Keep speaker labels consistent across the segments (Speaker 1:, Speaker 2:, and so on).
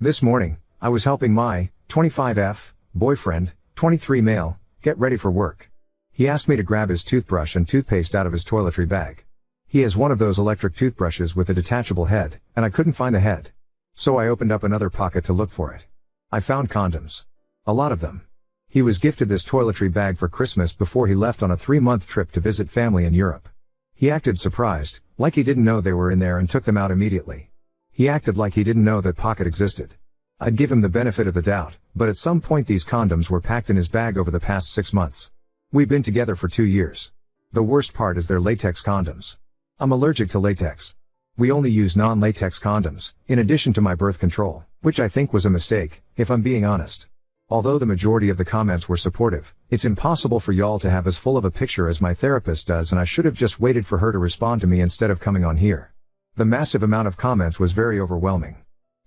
Speaker 1: This morning, I was helping my 25F boyfriend, 23 male, get ready for work. He asked me to grab his toothbrush and toothpaste out of his toiletry bag. He has one of those electric toothbrushes with a detachable head, and I couldn't find the head. So I opened up another pocket to look for it. I found condoms. A lot of them. He was gifted this toiletry bag for Christmas before he left on a 3-month trip to visit family in Europe. He acted surprised, like he didn't know they were in there, and took them out immediately. He acted like he didn't know that pocket existed. I'd give him the benefit of the doubt, but at some point these condoms were packed in his bag over the past 6 months. We've been together for 2 years. The worst part is they're latex condoms. I'm allergic to latex. We only use non-latex condoms, in addition to my birth control, which I think was a mistake, if I'm being honest. Although the majority of the comments were supportive, it's impossible for y'all to have as full of a picture as my therapist does, and I should have just waited for her to respond to me instead of coming on here. The massive amount of comments was very overwhelming.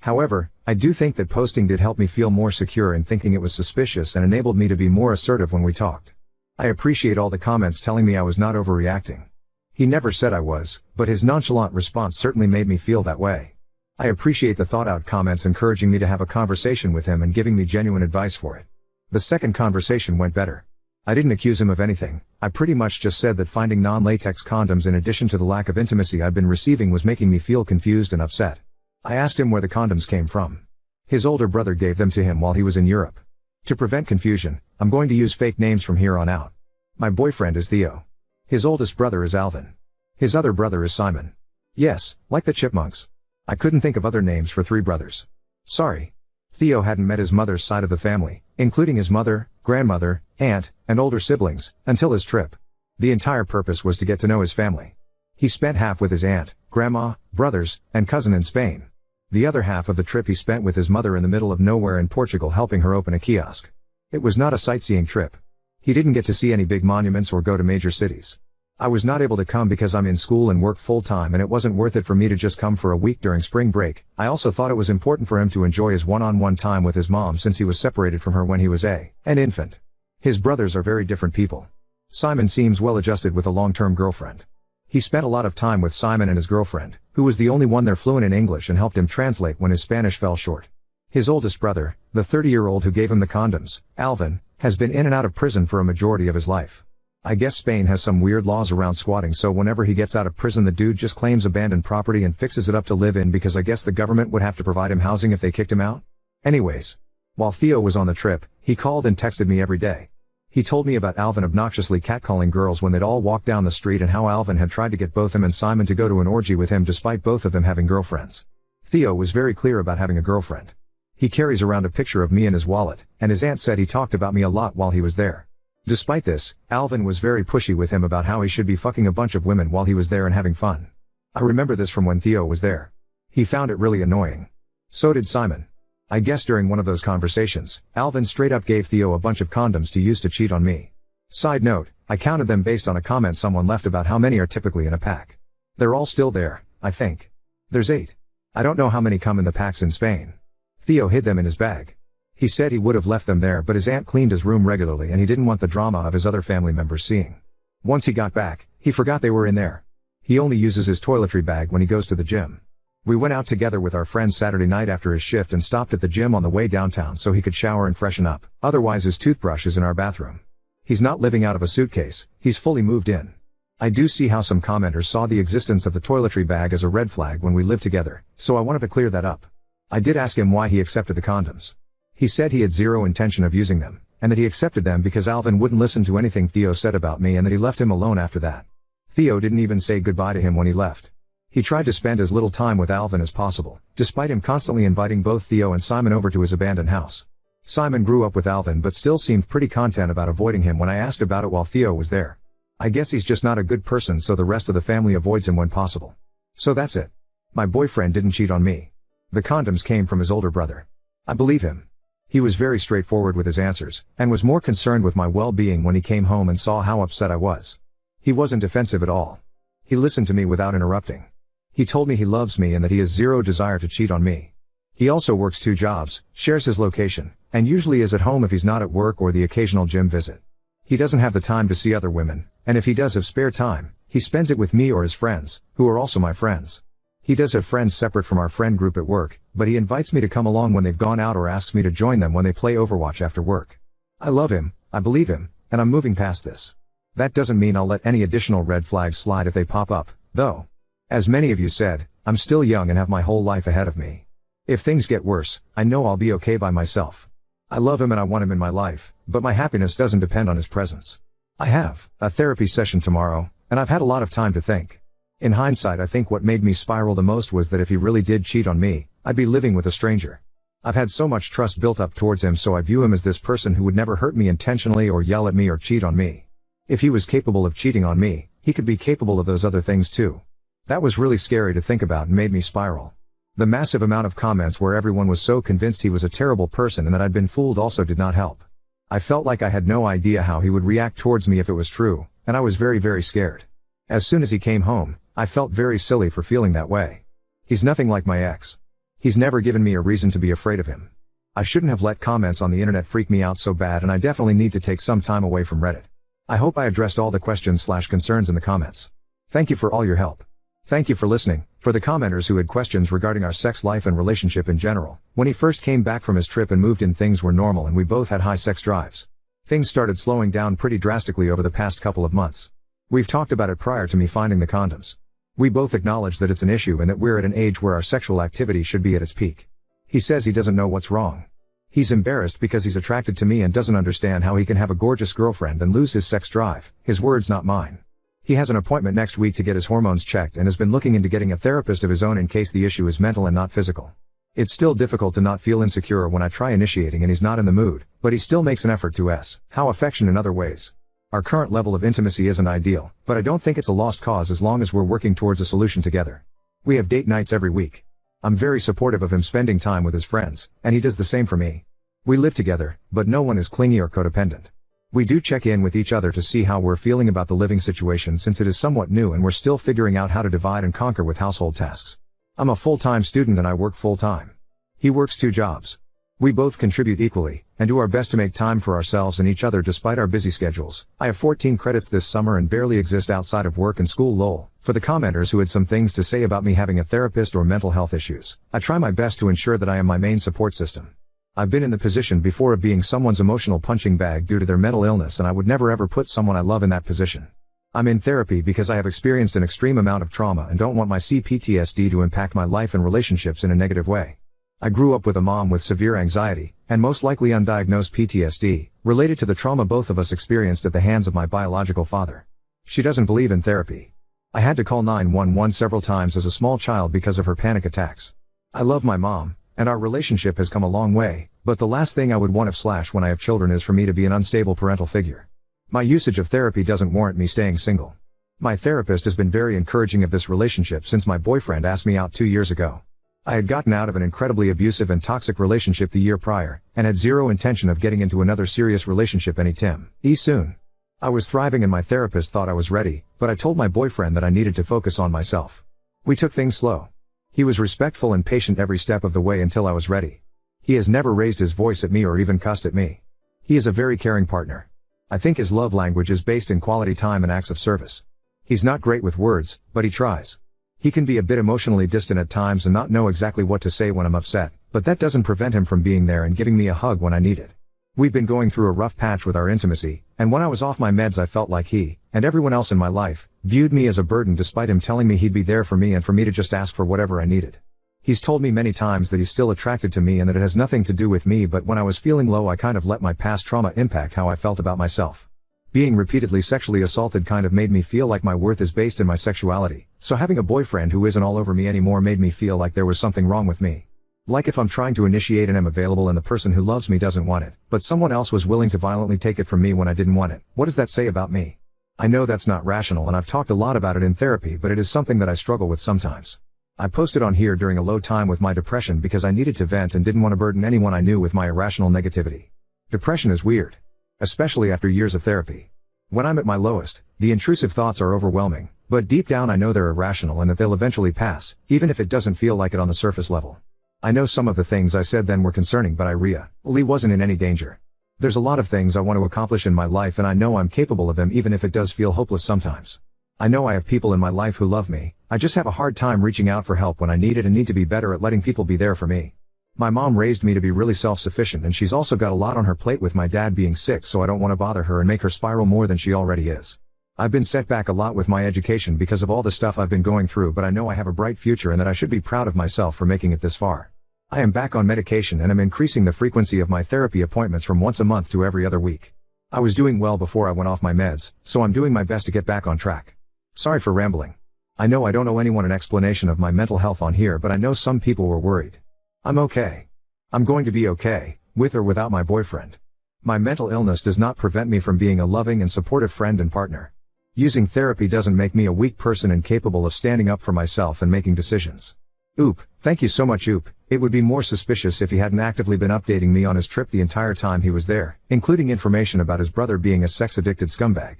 Speaker 1: However, I do think that posting did help me feel more secure in thinking it was suspicious and enabled me to be more assertive when we talked. I appreciate all the comments telling me I was not overreacting. He never said I was, but his nonchalant response certainly made me feel that way. I appreciate the thought-out comments encouraging me to have a conversation with him and giving me genuine advice for it. The second conversation went better. I didn't accuse him of anything. I pretty much just said that finding non-latex condoms in addition to the lack of intimacy I'd been receiving was making me feel confused and upset. I asked him where the condoms came from. His older brother gave them to him while he was in Europe. To prevent confusion, I'm going to use fake names from here on out. My boyfriend is Theo. His oldest brother is Alvin. His other brother is Simon. Yes, like the Chipmunks. I couldn't think of other names for 3 brothers. Sorry. Theo hadn't met his mother's side of the family, including his mother, grandmother, aunt, and older siblings, until his trip. The entire purpose was to get to know his family. He spent half with his aunt, grandma, brothers, and cousin in Spain. The other half of the trip he spent with his mother in the middle of nowhere in Portugal, helping her open a kiosk. It was not a sightseeing trip. He didn't get to see any big monuments or go to major cities. I was not able to come because I'm in school and work full-time, and it wasn't worth it for me to just come for a week during spring break. I also thought it was important for him to enjoy his one-on-one time with his mom since he was separated from her when he was an infant. His brothers are very different people. Simon seems well adjusted with a long-term girlfriend. He spent a lot of time with Simon and his girlfriend, who was the only one there fluent in English and helped him translate when his Spanish fell short. His oldest brother, the 30-year-old who gave him the condoms, Alvin, has been in and out of prison for a majority of his life. I guess Spain has some weird laws around squatting, so whenever he gets out of prison the dude just claims abandoned property and fixes it up to live in, because I guess the government would have to provide him housing if they kicked him out. Anyways. While Theo was on the trip, he called and texted me every day. He told me about Alvin obnoxiously catcalling girls when they'd all walk down the street, and how Alvin had tried to get both him and Simon to go to an orgy with him despite both of them having girlfriends. Theo was very clear about having a girlfriend. He carries around a picture of me in his wallet, and his aunt said he talked about me a lot while he was there. Despite this, Alvin was very pushy with him about how he should be fucking a bunch of women while he was there and having fun. I remember this from when Theo was there. He found it really annoying. So did Simon. I guess during one of those conversations, Alvin straight up gave Theo a bunch of condoms to use to cheat on me. Side note, I counted them based on a comment someone left about how many are typically in a pack. They're all still there, I think. There's 8. I don't know how many come in the packs in Spain. Theo hid them in his bag. He said he would have left them there, but his aunt cleaned his room regularly and he didn't want the drama of his other family members seeing. Once he got back, he forgot they were in there. He only uses his toiletry bag when he goes to the gym. We went out together with our friends Saturday night after his shift and stopped at the gym on the way downtown so he could shower and freshen up. Otherwise his toothbrush is in our bathroom. He's not living out of a suitcase, he's fully moved in. I do see how some commenters saw the existence of the toiletry bag as a red flag when we lived together, so I wanted to clear that up. I did ask him why he accepted the condoms. He said he had zero intention of using them, and that he accepted them because Alvin wouldn't listen to anything Theo said about me, and that he left him alone after that. Theo didn't even say goodbye to him when he left. He tried to spend as little time with Alvin as possible, despite him constantly inviting both Theo and Simon over to his abandoned house. Simon grew up with Alvin but still seemed pretty content about avoiding him when I asked about it while Theo was there. I guess he's just not a good person, so the rest of the family avoids him when possible. So that's it. My boyfriend didn't cheat on me. The condoms came from his older brother. I believe him. He was very straightforward with his answers, and was more concerned with my well-being when he came home and saw how upset I was. He wasn't defensive at all. He listened to me without interrupting. He told me he loves me and that he has zero desire to cheat on me. He also works 2 jobs, shares his location, and usually is at home if he's not at work or the occasional gym visit. He doesn't have the time to see other women, and if he does have spare time, he spends it with me or his friends, who are also my friends. He does have friends separate from our friend group at work, but he invites me to come along when they've gone out or asks me to join them when they play Overwatch after work. I love him, I believe him, and I'm moving past this. That doesn't mean I'll let any additional red flags slide if they pop up, though. As many of you said, I'm still young and have my whole life ahead of me. If things get worse, I know I'll be okay by myself. I love him and I want him in my life, but my happiness doesn't depend on his presence. I have a therapy session tomorrow, and I've had a lot of time to think. In hindsight, I think what made me spiral the most was that if he really did cheat on me, I'd be living with a stranger. I've had so much trust built up towards him, so I view him as this person who would never hurt me intentionally or yell at me or cheat on me. If he was capable of cheating on me, he could be capable of those other things too. That was really scary to think about and made me spiral. The massive amount of comments where everyone was so convinced he was a terrible person and that I'd been fooled also did not help. I felt like I had no idea how he would react towards me if it was true, and I was very, very scared. As soon as he came home, I felt very silly for feeling that way. He's nothing like my ex. He's never given me a reason to be afraid of him. I shouldn't have let comments on the internet freak me out so bad, and I definitely need to take some time away from Reddit. I hope I addressed all the questions/concerns in the comments. Thank you for all your help. Thank you for listening. For the commenters who had questions regarding our sex life and relationship in general, when he first came back from his trip and moved in, things were normal and we both had high sex drives. Things started slowing down pretty drastically over the past couple of months. We've talked about it prior to me finding the condoms. We both acknowledge that it's an issue and that we're at an age where our sexual activity should be at its peak. He says he doesn't know what's wrong. He's embarrassed because he's attracted to me and doesn't understand how he can have a gorgeous girlfriend and lose his sex drive. His words, not mine. He has an appointment next week to get his hormones checked and has been looking into getting a therapist of his own in case the issue is mental and not physical. It's still difficult to not feel insecure when I try initiating and he's not in the mood, but he still makes an effort to show affection in other ways. Our current level of intimacy isn't ideal, but I don't think it's a lost cause as long as we're working towards a solution together. We have date nights every week. I'm very supportive of him spending time with his friends, and he does the same for me. We live together, but no one is clingy or codependent. We do check in with each other to see how we're feeling about the living situation since it is somewhat new and we're still figuring out how to divide and conquer with household tasks. I'm a full-time student and I work full-time. He works 2 jobs. We both contribute equally, and do our best to make time for ourselves and each other despite our busy schedules. I have 14 credits this summer and barely exist outside of work and school lol. For the commenters who had some things to say about me having a therapist or mental health issues, I try my best to ensure that I am my main support system. I've been in the position before of being someone's emotional punching bag due to their mental illness, and I would never ever put someone I love in that position. I'm in therapy because I have experienced an extreme amount of trauma and don't want my CPTSD to impact my life and relationships in a negative way. I grew up with a mom with severe anxiety, and most likely undiagnosed PTSD, related to the trauma both of us experienced at the hands of my biological father. She doesn't believe in therapy. I had to call 911 several times as a small child because of her panic attacks. I love my mom, and our relationship has come a long way, but the last thing I would want when I have children is for me to be an unstable parental figure. My usage of therapy doesn't warrant me staying single. My therapist has been very encouraging of this relationship since my boyfriend asked me out 2 years ago. I had gotten out of an incredibly abusive and toxic relationship the year prior, and had zero intention of getting into another serious relationship anytime soon. I was thriving and my therapist thought I was ready, but I told my boyfriend that I needed to focus on myself. We took things slow. He was respectful and patient every step of the way until I was ready. He has never raised his voice at me or even cussed at me. He is a very caring partner. I think his love language is based in quality time and acts of service. He's not great with words, but he tries. He can be a bit emotionally distant at times and not know exactly what to say when I'm upset, but that doesn't prevent him from being there and giving me a hug when I need it. We've been going through a rough patch with our intimacy, and when I was off my meds I felt like he, and everyone else in my life, viewed me as a burden despite him telling me he'd be there for me and for me to just ask for whatever I needed. He's told me many times that he's still attracted to me and that it has nothing to do with me, but when I was feeling low I kind of let my past trauma impact how I felt about myself. Being repeatedly sexually assaulted kind of made me feel like my worth is based in my sexuality, so having a boyfriend who isn't all over me anymore made me feel like there was something wrong with me. Like if I'm trying to initiate and am available and the person who loves me doesn't want it, but someone else was willing to violently take it from me when I didn't want it. What does that say about me? I know that's not rational and I've talked a lot about it in therapy, but it is something that I struggle with sometimes. I posted on here during a low time with my depression because I needed to vent and didn't want to burden anyone I knew with my irrational negativity. Depression is weird. Especially after years of therapy. When I'm at my lowest, the intrusive thoughts are overwhelming, but deep down I know they're irrational and that they'll eventually pass, even if it doesn't feel like it on the surface level. I know some of the things I said then were concerning, but I really wasn't in any danger. There's a lot of things I want to accomplish in my life and I know I'm capable of them even if it does feel hopeless sometimes. I know I have people in my life who love me, I just have a hard time reaching out for help when I need it and need to be better at letting people be there for me. My mom raised me to be really self-sufficient, and she's also got a lot on her plate with my dad being sick, so I don't want to bother her and make her spiral more than she already is. I've been set back a lot with my education because of all the stuff I've been going through, but I know I have a bright future and that I should be proud of myself for making it this far. I am back on medication and am increasing the frequency of my therapy appointments from once a month to every other week. I was doing well before I went off my meds, so I'm doing my best to get back on track. Sorry for rambling. I know I don't owe anyone an explanation of my mental health on here, but I know some people were worried. I'm okay. I'm going to be okay, with or without my boyfriend. My mental illness does not prevent me from being a loving and supportive friend and partner. Using therapy doesn't make me a weak person incapable of standing up for myself and making decisions. Oop, thank you so much Oop. It would be more suspicious if he hadn't actively been updating me on his trip the entire time he was there, including information about his brother being a sex-addicted scumbag.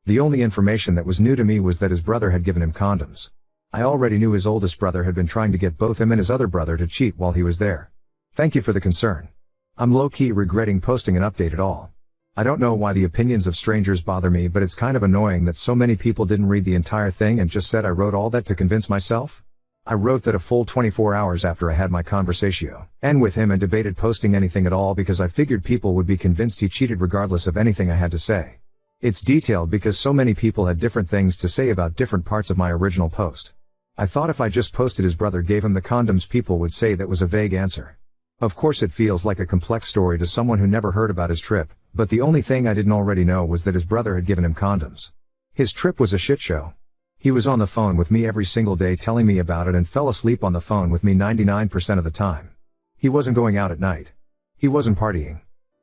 Speaker 1: The only information that was new to me was that his brother had given him condoms. I already knew his oldest brother had been trying to get both him and his other brother to cheat while he was there. Thank you for the concern. I'm low-key regretting posting an update at all. I don't know why the opinions of strangers bother me, but it's kind of annoying that so many people didn't read the entire thing and just said I wrote all that to convince myself. I wrote that a full 24 hours after I had my conversation with him and debated posting anything at all because I figured people would be convinced he cheated regardless of anything I had to say. It's detailed because so many people had different things to say about different parts of my original post. I thought if I just posted his brother gave him the condoms, people would say that was a vague answer. Of course it feels like a complex story to someone who never heard about his trip, but the only thing I didn't already know was that his brother had given him condoms. His trip was a shit show. He was on the phone with me every single day telling me about it and fell asleep on the phone with me 99% of the time. He wasn't going out at night. He wasn't partying.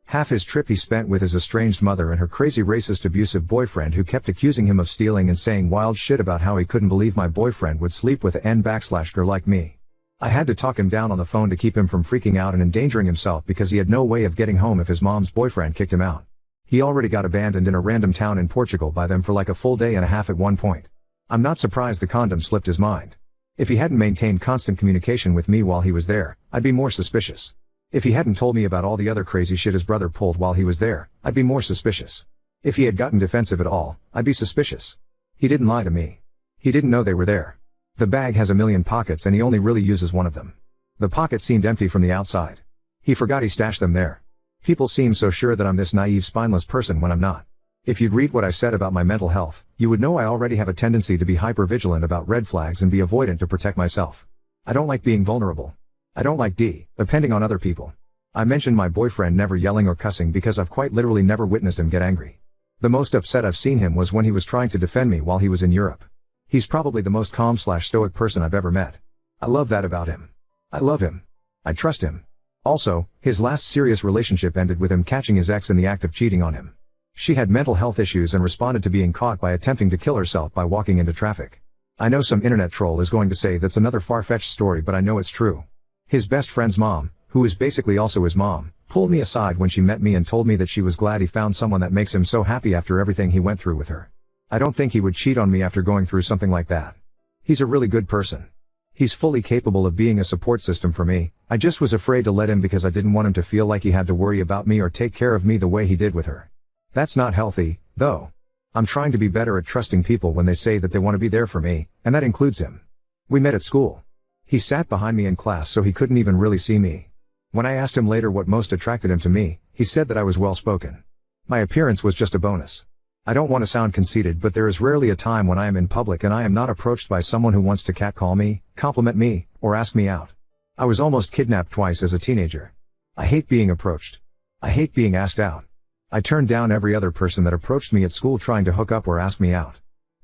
Speaker 1: Half his trip he spent with his estranged mother and her crazy racist abusive boyfriend who kept accusing him of stealing and saying wild shit about how he couldn't believe my boyfriend would sleep with a n/girl like me. I had to talk him down on the phone to keep him from freaking out and endangering himself because he had no way of getting home if his mom's boyfriend kicked him out. He already got abandoned in a random town in Portugal by them for like a full day and a half at one point. I'm not surprised the condom slipped his mind. If he hadn't maintained constant communication with me while he was there, I'd be more suspicious. If he hadn't told me about all the other crazy shit his brother pulled while he was there, I'd be more suspicious. If he had gotten defensive at all, I'd be suspicious. He didn't lie to me. He didn't know they were there. The bag has a million pockets and he only really uses one of them. The pocket seemed empty from the outside. He forgot he stashed them there. People seem so sure that I'm this naive, spineless person when I'm not. If you'd read what I said about my mental health, you would know I already have a tendency to be hyper-vigilant about red flags and be avoidant to protect myself. I don't like being vulnerable. I don't like depending on other people. I mentioned my boyfriend never yelling or cussing because I've quite literally never witnessed him get angry. The most upset I've seen him was when he was trying to defend me while he was in Europe. He's probably the most calm/stoic person I've ever met. I love that about him. I love him. I trust him. Also, his last serious relationship ended with him catching his ex in the act of cheating on him. She had mental health issues and responded to being caught by attempting to kill herself by walking into traffic. I know some internet troll is going to say that's another far-fetched story, but I know it's true. His best friend's mom, who is basically also his mom, pulled me aside when she met me and told me that she was glad he found someone that makes him so happy after everything he went through with her. I don't think he would cheat on me after going through something like that. He's a really good person. He's fully capable of being a support system for me. I just was afraid to let him because I didn't want him to feel like he had to worry about me or take care of me the way he did with her. That's not healthy, though. I'm trying to be better at trusting people when they say that they want to be there for me, and that includes him. We met at school. He sat behind me in class so he couldn't even really see me. When I asked him later what most attracted him to me, he said that I was well-spoken. My appearance was just a bonus. I don't want to sound conceited, but there is rarely a time when I am in public and I am not approached by someone who wants to catcall me, compliment me, or ask me out. I was almost kidnapped twice as a teenager. I hate being approached. I hate being asked out. I turned down every other person that approached me at school trying to hook up or ask me out.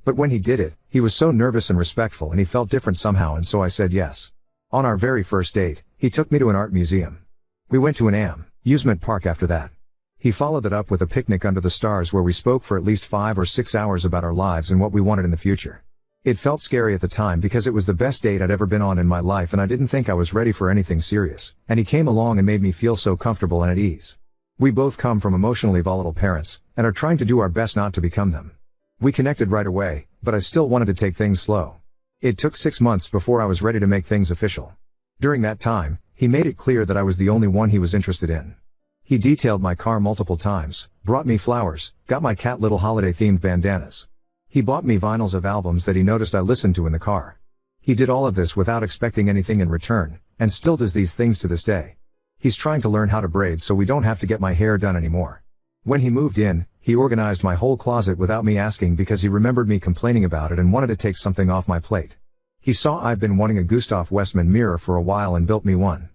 Speaker 1: But when he did it, he was so nervous and respectful and he felt different somehow, and so I said yes. On our very first date, he took me to an art museum. We went to an amusement park after that. He followed it up with a picnic under the stars where we spoke for at least 5 or 6 hours about our lives and what we wanted in the future. It felt scary at the time because it was the best date I'd ever been on in my life and I didn't think I was ready for anything serious, and he came along and made me feel so comfortable and at ease. We both come from emotionally volatile parents, and are trying to do our best not to become them. We connected right away, but I still wanted to take things slow. It took 6 months before I was ready to make things official. During that time, he made it clear that I was the only one he was interested in. He detailed my car multiple times, brought me flowers, got my cat little holiday-themed bandanas. He bought me vinyls of albums that he noticed I listened to in the car. He did all of this without expecting anything in return, and still does these things to this day. He's trying to learn how to braid so we don't have to get my hair done anymore. When he moved in, he organized my whole closet without me asking because he remembered me complaining about it and wanted to take something off my plate. He saw I've been wanting a Gustav Westman mirror for a while and built me one.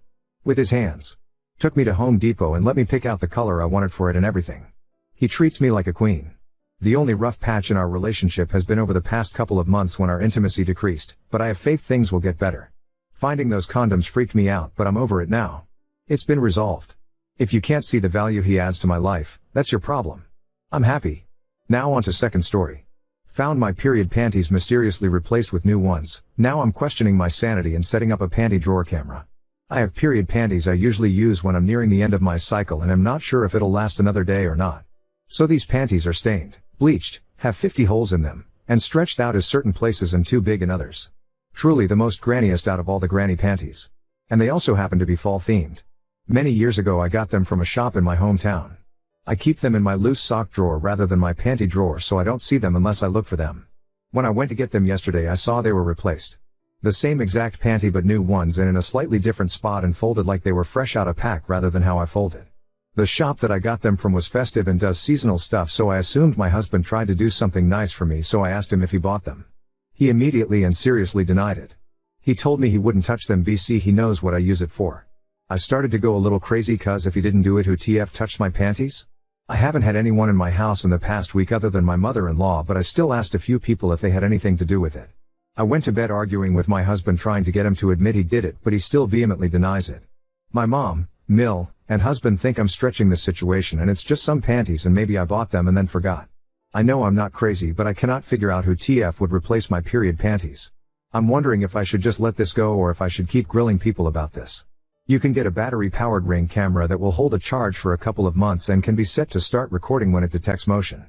Speaker 1: With his hands. Took me to Home Depot and let me pick out the color I wanted for it and everything. He treats me like a queen. The only rough patch in our relationship has been over the past couple of months when our intimacy decreased, but I have faith things will get better. Finding those condoms freaked me out, but I'm over it now. It's been resolved. If you can't see the value he adds to my life, that's your problem. I'm happy. Now on to second story. Found my period panties mysteriously replaced with new ones. Now I'm questioning my sanity and setting up a panty drawer camera. I have period panties I usually use when I'm nearing the end of my cycle and I'm not sure if it'll last another day or not. So these panties are stained, bleached, have 50 holes in them, and stretched out as certain places and too big in others. Truly the most granniest out of all the granny panties. And they also happen to be fall themed. Many years ago I got them from a shop in my hometown. I keep them in my loose sock drawer rather than my panty drawer so I don't see them unless I look for them. When I went to get them yesterday I saw they were replaced. The same exact panty but new ones and in a slightly different spot and folded like they were fresh out of pack rather than how I folded. The shop that I got them from was festive and does seasonal stuff so I assumed my husband tried to do something nice for me so I asked him if he bought them. He immediately and seriously denied it. He told me he wouldn't touch them BC he knows what I use it for. I started to go a little crazy cuz if he didn't do it who TF touched my panties? I haven't had anyone in my house in the past week other than my mother-in-law but I still asked a few people if they had anything to do with it. I went to bed arguing with my husband trying to get him to admit he did it but he still vehemently denies it. My mom, Mill, and husband think I'm stretching this situation and it's just some panties and maybe I bought them and then forgot. I know I'm not crazy but I cannot figure out who TF would replace my period panties. I'm wondering if I should just let this go or if I should keep grilling people about this. You can get a battery-powered Ring camera that will hold a charge for a couple of months and can be set to start recording when it detects motion.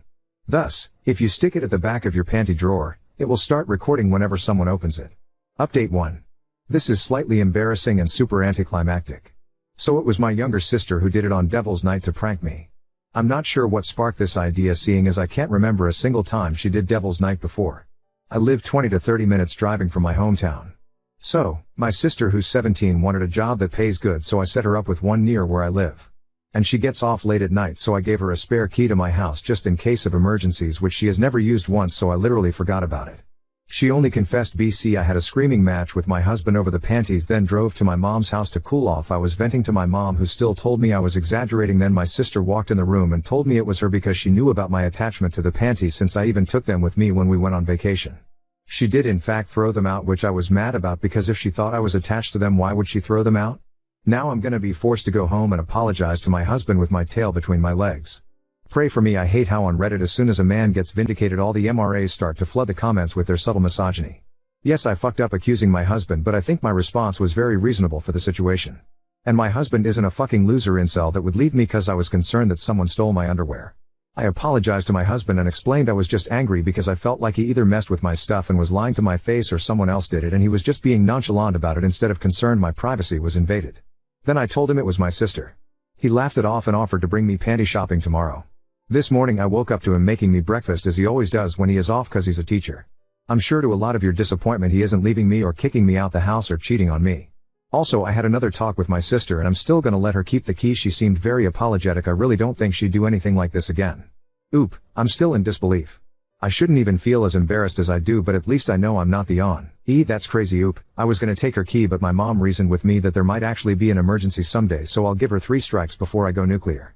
Speaker 1: Thus, if you stick it at the back of your panty drawer, it will start recording whenever someone opens it. Update 1. This is slightly embarrassing and super anticlimactic. So it was my younger sister who did it on Devil's Night to prank me. I'm not sure what sparked this idea seeing as I can't remember a single time she did Devil's Night before. I live 20 to 30 minutes driving from my hometown. So, my sister who's 17 wanted a job that pays good so I set her up with one near where I live. And she gets off late at night so I gave her a spare key to my house just in case of emergencies which she has never used once so I literally forgot about it. She only confessed BC I had a screaming match with my husband over the panties then drove to my mom's house to cool off. I was venting to my mom who still told me I was exaggerating then my sister walked in the room and told me it was her because she knew about my attachment to the panties since I even took them with me when we went on vacation. She did in fact throw them out which I was mad about because if she thought I was attached to them why would she throw them out? Now I'm gonna be forced to go home and apologize to my husband with my tail between my legs. Pray for me. I hate how on Reddit as soon as a man gets vindicated all the MRAs start to flood the comments with their subtle misogyny. Yes I fucked up accusing my husband but I think my response was very reasonable for the situation. And my husband isn't a fucking loser incel that would leave me cause I was concerned that someone stole my underwear. I apologized to my husband and explained I was just angry because I felt like he either messed with my stuff and was lying to my face or someone else did it and he was just being nonchalant about it instead of concerned my privacy was invaded. Then I told him it was my sister. He laughed it off and offered to bring me panty shopping tomorrow. This morning I woke up to him making me breakfast as he always does when he is off cause he's a teacher. I'm sure to a lot of your disappointment he isn't leaving me or kicking me out the house or cheating on me. Also I had another talk with my sister and I'm still gonna let her keep the keys. She seemed very apologetic. I really don't think she'd do anything like this again. Oop, I'm still in disbelief. I shouldn't even feel as embarrassed as I do but at least I know I'm not the that's crazy. Oop, I was gonna take her key but my mom reasoned with me that there might actually be an emergency someday so I'll give her 3 strikes before I go nuclear.